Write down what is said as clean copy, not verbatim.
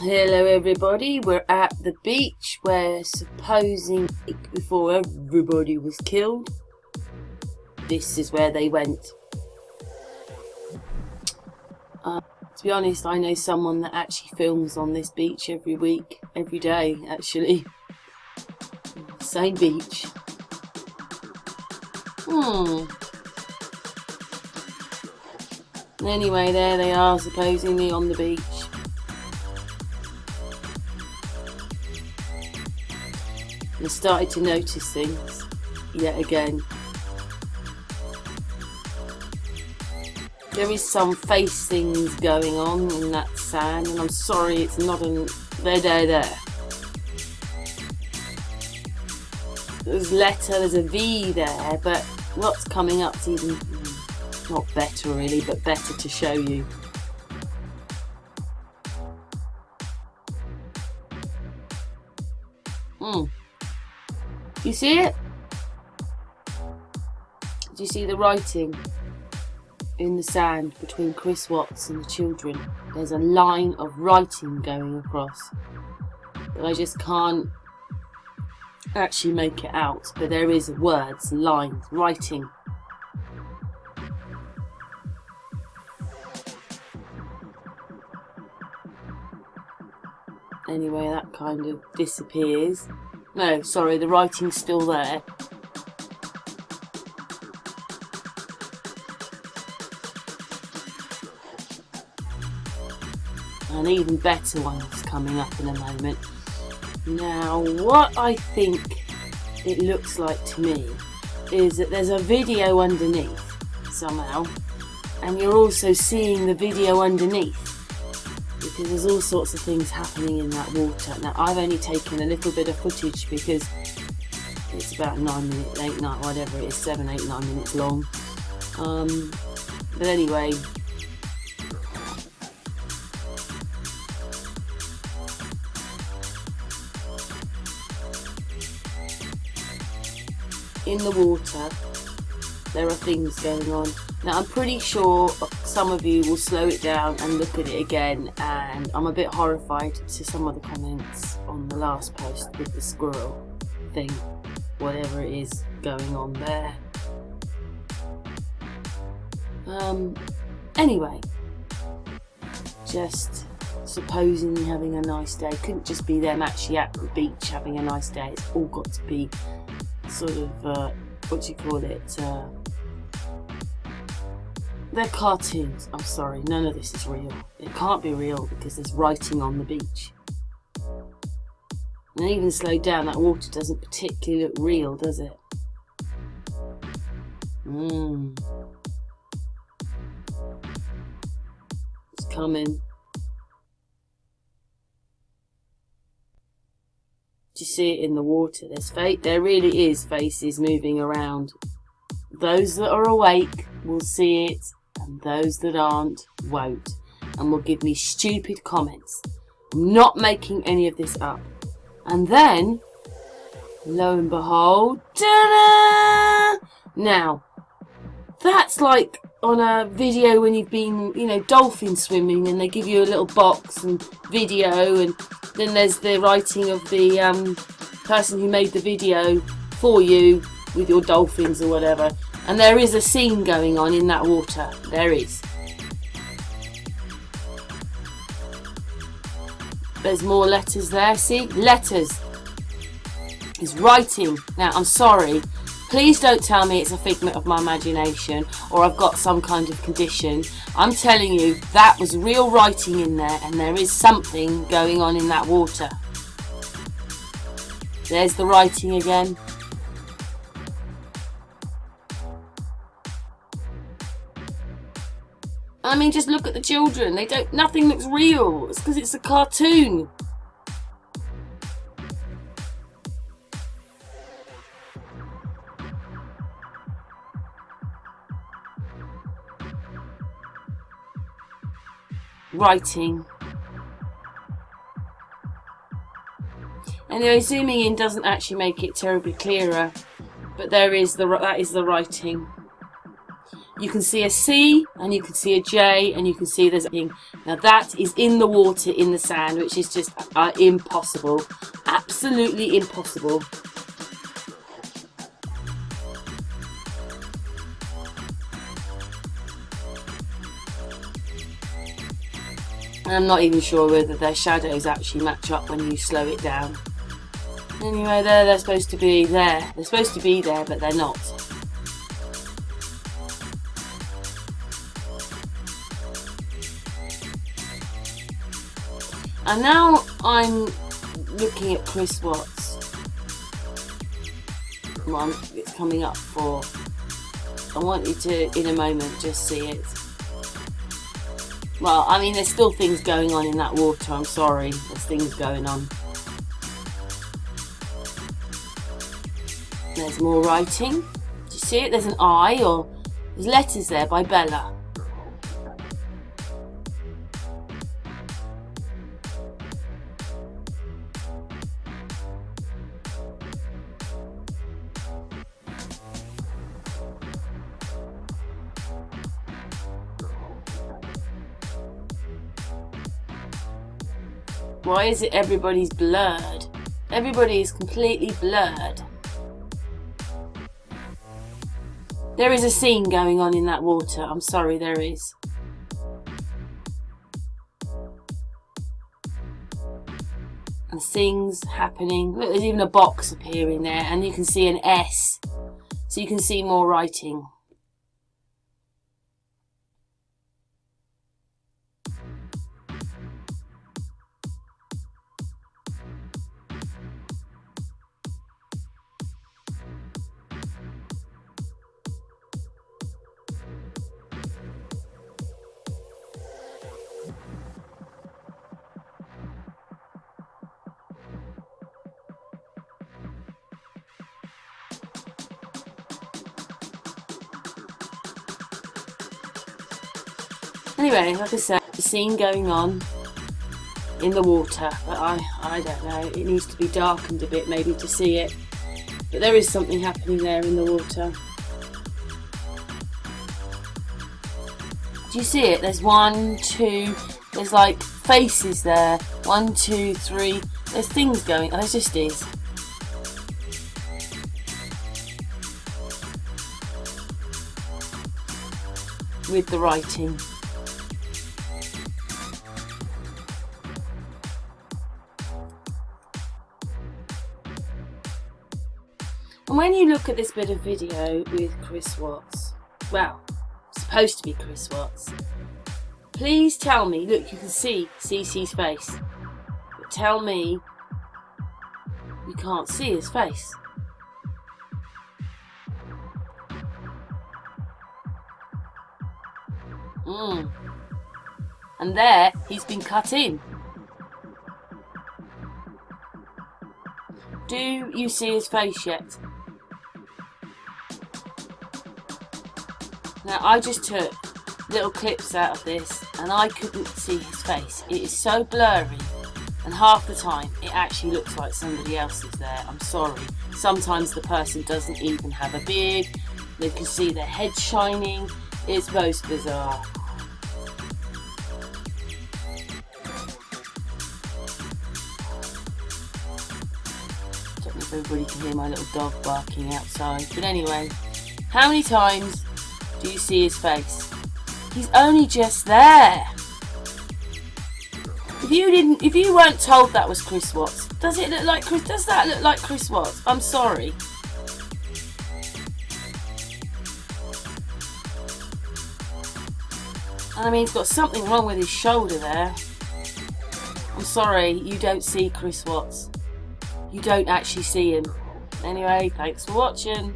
Hello everybody, we're at the beach where supposing before everybody was killed, this is where they went. To be honest, I know someone that actually films on this beach every week, every day actually. Same beach. Anyway, there they are supposedly on the beach. I started to notice things yet again. There is some face things going on in that sand, and I'm sorry it's not there. There's a V there, but what's coming up's even not better really, but better to show you. You see it? Do you see the writing in the sand between Chris Watts and the children? There's a line of writing going across, but I just can't actually make it out. But there is words, lines, writing. Anyway, that kind of disappears. No, sorry, the writing's still there. An even better one is coming up in a moment. Now, what I think it looks like to me is that there's a video underneath somehow, and you're also seeing the video underneath, because there's all sorts of things happening in that water. Now, I've only taken a little bit of footage because it's about 9 minutes, 8, 9, whatever it is, 7, 8, 9 minutes long. But anyway, in the water, there are things going on. Now, I'm pretty sure some of you will slow it down and look at it again, and I'm a bit horrified to some of the comments on the last post with the squirrel thing, whatever it is going on there. Anyway, just supposing having a nice day. Couldn't just be them actually at the beach having a nice day. It's all got to be sort of, what do you call it? They're cartoons. I'm sorry, none of this is real. It can't be real because there's writing on the beach. And even slowed down, that water doesn't particularly look real, does it? It's coming. Do you see it in the water? There really is faces moving around. Those that are awake will see it, and those that aren't won't, and will give me stupid comments. I'm not making any of this up. And then, lo and behold, ta-da! Now, that's like on a video when you've been, dolphin swimming, and they give you a little box and video, and then there's the writing of the person who made the video for you with your dolphins or whatever. And there is a scene going on in that water. There is. There's more letters there. See? Letters. It's writing. Now, I'm sorry. Please don't tell me it's a figment of my imagination or I've got some kind of condition. I'm telling you, that was real writing in there, and there is something going on in that water. There's the writing again. I mean, just look at the children. Nothing looks real. It's because it's a cartoon. Writing. Anyway, zooming in doesn't actually make it terribly clearer, but that is the writing. You can see a C, and you can see a J, and you can see there's a thing. Now that is in the water, in the sand, which is just impossible. Absolutely impossible. And I'm not even sure whether their shadows actually match up when you slow it down. Anyway, they're supposed to be there. They're supposed to be there, but they're not. And now I'm looking at Chris Watts. Well, it's coming up for. I want you to, in a moment, just see it. Well, I mean, there's still things going on in that water. I'm sorry, there's things going on. There's more writing. Do you see it? There's an I, or there's letters there by Bella. Why is it everybody's blurred? Everybody is completely blurred. There is a scene going on in that water. I'm sorry, there is. And things happening. Look, there's even a box appearing there, and you can see an S. So you can see more writing. Anyway, like I said, the scene going on in the water, but I don't know, it needs to be darkened a bit maybe to see it, but there is something happening there in the water. Do you see it? There's 1, 2, there's like faces there, 1, 2, 3, there's things going on, there just is. With the writing. And when you look at this bit of video with Chris Watts, well, supposed to be Chris Watts, please tell me, look, you can see CC's face, but tell me you can't see his face. And there, he's been cut in. Do you see his face yet? Now, I just took little clips out of this and I couldn't see his face. It is so blurry, and half the time it actually looks like somebody else is there. I'm sorry. Sometimes the person doesn't even have a beard. They can see their head shining. It's most bizarre. I don't know if everybody can hear my little dog barking outside. But anyway, how many times do you see his face? He's only just there. If you weren't told that was Chris Watts, does it look like Chris? Does that look like Chris Watts? I'm sorry. And I mean, he's got something wrong with his shoulder there. I'm sorry, you don't see Chris Watts. You don't actually see him. Anyway, thanks for watching.